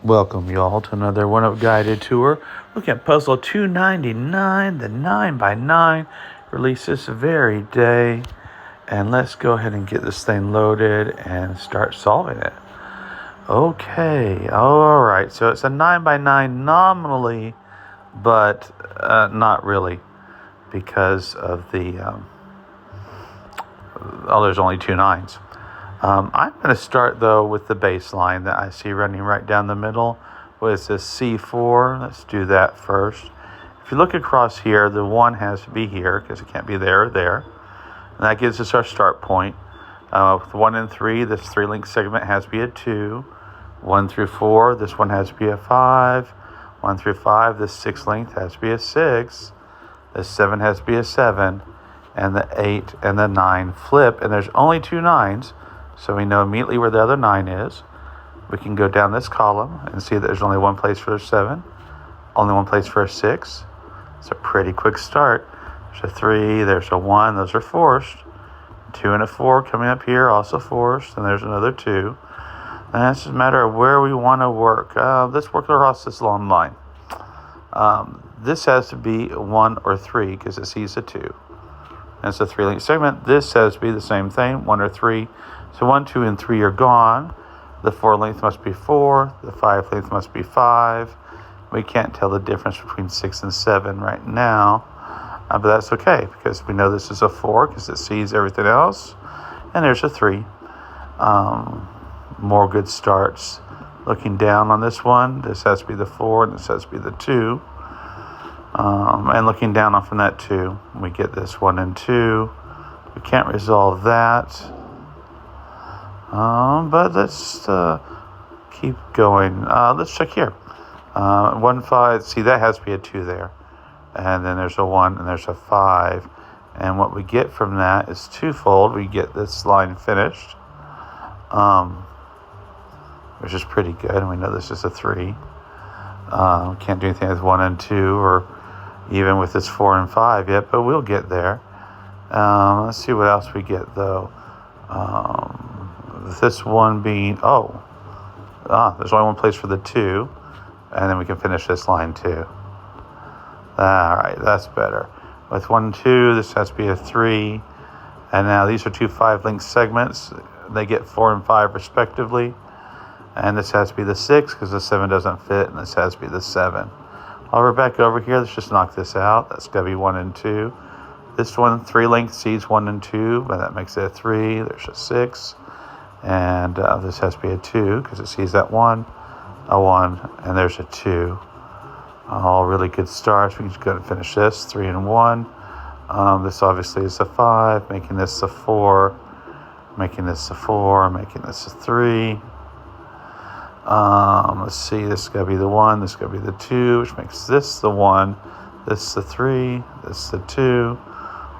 Welcome you all to another one-up guided tour. Look at puzzle 299, the 9x9, released this very day. And let's go ahead and get this thing loaded and start solving it. Okay, all right. So it's a 9x9 nominally, but not really, because of the there's only two nines. I'm going to start, though, with the baseline that I see running right down the middle. What is this, C4? Let's do that first. If you look across here, the 1 has to be here because it can't be there or there. And that gives us our start point. With 1 and 3, this 3-link segment has to be a 2. 1 through 4, this one has to be a 5. 1 through 5, this 6 length has to be a 6. This 7 has to be a 7. And the 8 and the 9 flip. And there's only two 9s. So we know immediately where the other 9 is. We can go down this column and see that there's only one place for a 7, only one place for a 6. It's a pretty quick start. There's a 3, there's a 1, those are forced. 2 and a 4 coming up here, also forced, and there's another 2. And it's just a matter of where we want to work. Let's work across this long line. This has to be 1 or 3 because it sees a 2. And it's a 3-link segment. This has to be the same thing, 1 or 3. So 1, 2, and 3 are gone. The 4 length must be 4. The 5 length must be 5. We can't tell the difference between 6 and 7 right now. But that's okay because we know this is a 4 because it sees everything else. And there's a 3. More good starts. Looking down on this one, this has to be the 4 and this has to be the 2. And looking down off from that 2, we get this 1 and 2. We can't resolve that. But let's keep going. Let's check here. 1, 5. See, that has to be a 2 there. And then there's a 1 and there's a 5. And what we get from that is twofold. We get this line finished, which is pretty good. And we know this is a 3. Can't do anything with 1 and 2 or even with this 4 and 5 yet, but we'll get there. Let's see what else we get, though. This one being, there's only one place for the 2, and then we can finish this line too. All right, that's better. With 1 and 2, this has to be a 3, and now these are two 5-link segments. They get 4 and 5 respectively, and this has to be the 6 because the 7 doesn't fit, and this has to be the 7. While we're back over here, let's just knock this out. That's going to be 1 and 2. This one, 3-link sees 1 and 2, but that makes it a 3. There's a 6. And this has to be a 2 because it sees that 1, a 1, and there's a 2. All really good starts. We can just go ahead and finish this, 3 and 1. This obviously is a 5, making this a 4, making this a 4, making this a 3. Let's see, this is going to be the 1, this is going to be the 2, which makes this the 1, this is the 3, this is the 2,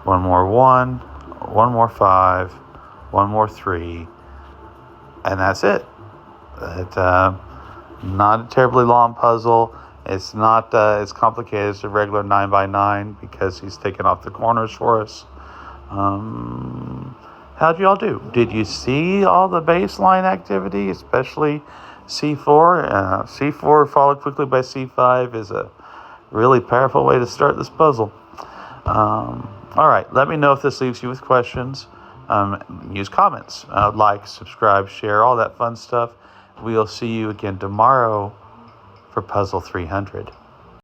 one more 1, one more 5, one more 3, and that's it. It's not a terribly long puzzle. It's not as complicated as a regular 9x9 because he's taken off the corners for us. How'd you all do? Did you see all the baseline activity, especially C4? C4 followed quickly by C5 is a really powerful way to start this puzzle. All right, let me know if this leaves you with questions. Use comments, like, subscribe, share, all that fun stuff. We'll see you again tomorrow for Puzzle 300.